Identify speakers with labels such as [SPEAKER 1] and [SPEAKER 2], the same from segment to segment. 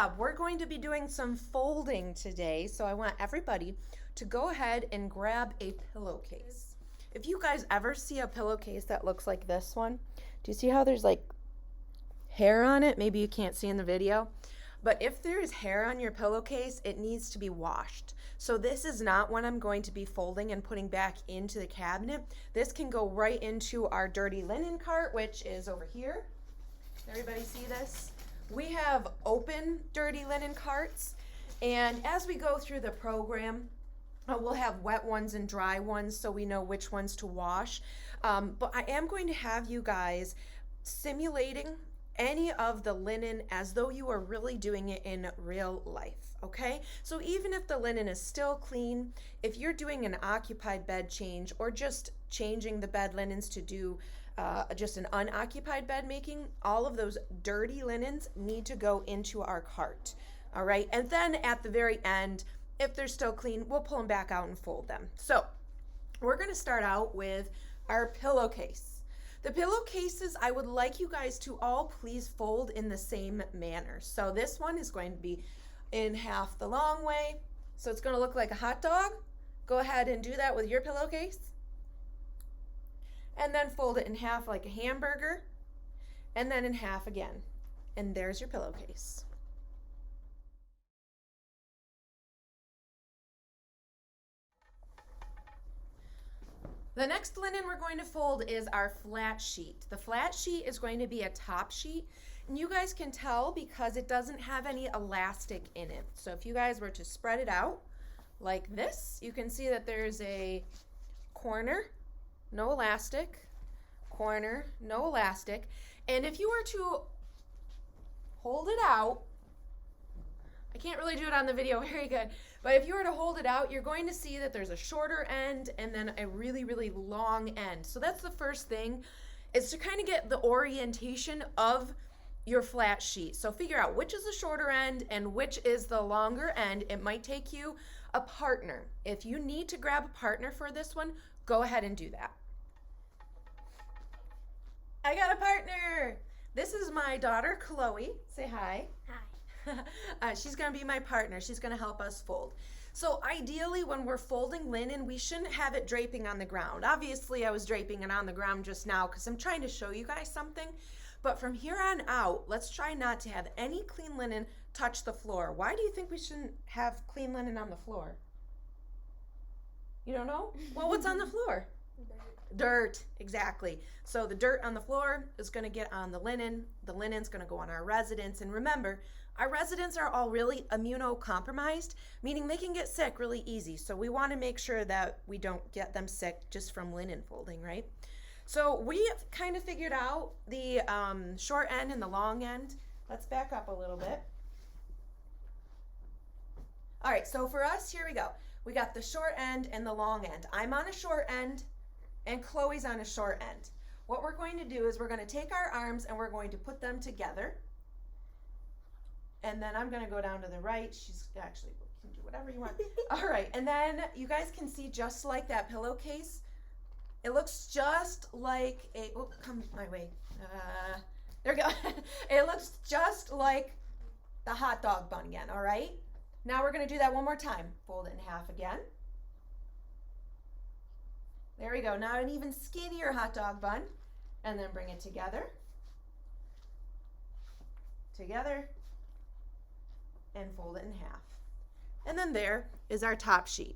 [SPEAKER 1] job. We're going to be doing some folding today, so I want everybody to go ahead and grab a pillowcase. If you guys ever see a pillowcase that looks like this one, do you see how there's like hair on it? Maybe you can't see in the video, but if there is hair on your pillowcase, it needs to be washed. So this is not what I'm going to be folding and putting back into the cabinet. This can go right into our dirty linen cart, which is over here. Everybody see this? We have open dirty linen carts, and as we go through the program, we'll have wet ones and dry ones so we know which ones to wash. But I am going to have you guys simulating any of the linen as though you are really doing it in real life, okay? So even if the linen is still clean, if you're doing an occupied bed change or just changing the bed linens to do just an unoccupied bed making, all of those dirty linens need to go into our cart, all right? And then at the very end, if they're still clean, we'll pull them back out and fold them. So we're gonna start out with our pillowcase. The pillowcases, I would like you guys to all please fold in the same manner. So this one is going to be in half the long way. So it's gonna look like a hot dog. Go ahead and do that with your pillowcase. And then fold it in half like a hamburger, and then in half again. And there's your pillowcase. The next linen we're going to fold is our flat sheet. The flat sheet is going to be a top sheet, and you guys can tell because it doesn't have any elastic in it. So if you guys were to spread it out like this, you can see that there's a corner, no elastic, corner, no elastic. And if you were to hold it out, I can't really do it on the video very good, but if you were to hold it out, you're going to see that there's a shorter end and then a really, really long end. So that's the first thing, is to kind of get the orientation of your flat sheet. So figure out which is the shorter end and which is the longer end. It might take you a partner. If you need to grab a partner for this one, go ahead and do that. I got a partner. This is my daughter, Chloe. Say hi.
[SPEAKER 2] Hi.
[SPEAKER 1] She's going to be my partner. She's going to help us fold. So ideally, when we're folding linen, we shouldn't have it draping on the ground. Obviously, I was draping it on the ground just now because I'm trying to show you guys something. But from here on out, let's try not to have any clean linen touch the floor. Why do you think we shouldn't have clean linen on the floor? You don't know? Well, what's on the floor? Dirt, exactly. So the dirt on the floor is going to get on the linen. The linen's going to go on our residents. And remember, our residents are all really immunocompromised, meaning they can get sick really easy. So we want to make sure that we don't get them sick just from linen folding, right? So we kind of figured out the short end and the long end. Let's back up a little bit. All right, so for us, here we go. We got the short end and the long end. I'm on a short end and Chloe's on a short end. What we're going to do is we're going to take our arms and we're going to put them together. And then I'm going to go down to the right. She's actually, you can do whatever you want. All right, and then you guys can see just like that pillowcase, it looks just like a, oh, come my way. There we go. It looks just like the hot dog bun again, all right? Now we're going to do that one more time. Fold it in half again. There we go. Now an even skinnier hot dog bun. And then bring it together. Together. And fold it in half. And then there is our top sheet.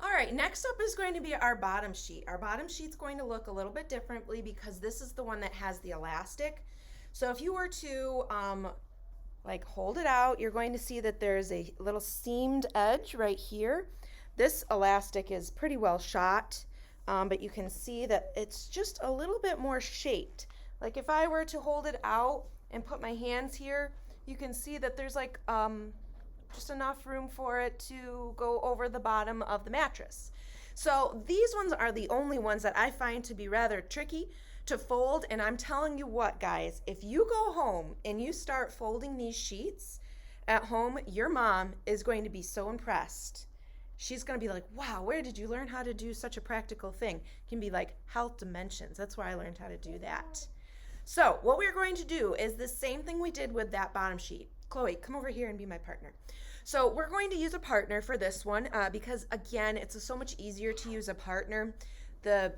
[SPEAKER 1] All right, next up is going to be our bottom sheet. Our bottom sheet's going to look a little bit differently because this is the one that has the elastic. So if you were to like hold it out, you're going to see that there's a little seamed edge right here. This elastic is pretty well shot, but you can see that it's just a little bit more shaped. Like if I were to hold it out and put my hands here, you can see that there's like just enough room for it to go over the bottom of the mattress. So these ones are the only ones that I find to be rather tricky to fold, and I'm telling you what, guys, if you go home and you start folding these sheets at home, your mom is going to be so impressed. she's going to be like, wow, where did you learn how to do such a practical thing? It can be like health dimensions. That's where I learned how to do that. So what we're going to do is the same thing we did with that bottom sheet. Chloe, come over here and be my partner. So we're going to use a partner for this one because, again, it's so much easier to use a partner. The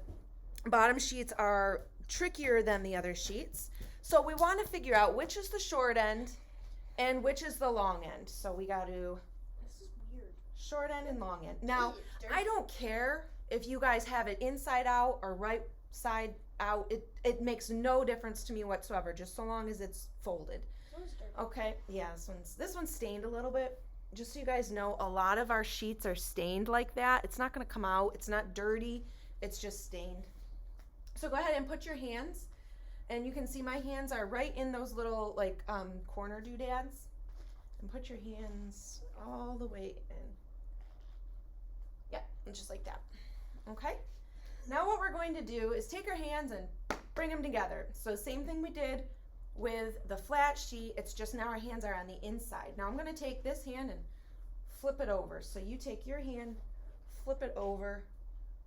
[SPEAKER 1] bottom sheets are trickier than the other sheets. So we want to figure out which is the short end and which is the long end. So we got to
[SPEAKER 2] This is weird.
[SPEAKER 1] short end and long end. Now,
[SPEAKER 2] Dirty.
[SPEAKER 1] I don't care if you guys have it inside out or right side out. It makes no difference to me whatsoever, just so long as it's folded.
[SPEAKER 2] This one's dirty.
[SPEAKER 1] Okay, yeah, this one's stained a little bit. Just so you guys know, a lot of our sheets are stained like that. It's not going to come out. It's not dirty. It's just stained. So go ahead and put your hands, and you can see my hands are right in those little like corner doodads. And put your hands all the way in. Yeah, and just like that. Okay? Now what we're going to do is take our hands and bring them together. So same thing we did with the flat sheet, it's just now our hands are on the inside. Now I'm going to take this hand and flip it over. So you take your hand, flip it over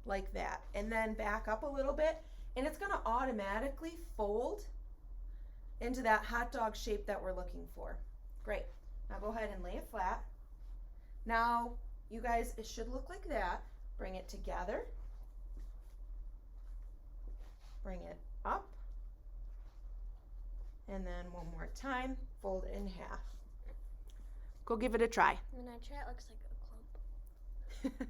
[SPEAKER 1] like that, and then back up a little bit, and it's going to automatically fold into that hot dog shape that we're looking for. Great. Now go ahead and lay it flat. Now you guys, it should look like that. Bring it together. Bring it up. And then one more time, fold it in half. Go give it a try.
[SPEAKER 2] When I try, it looks like a clump.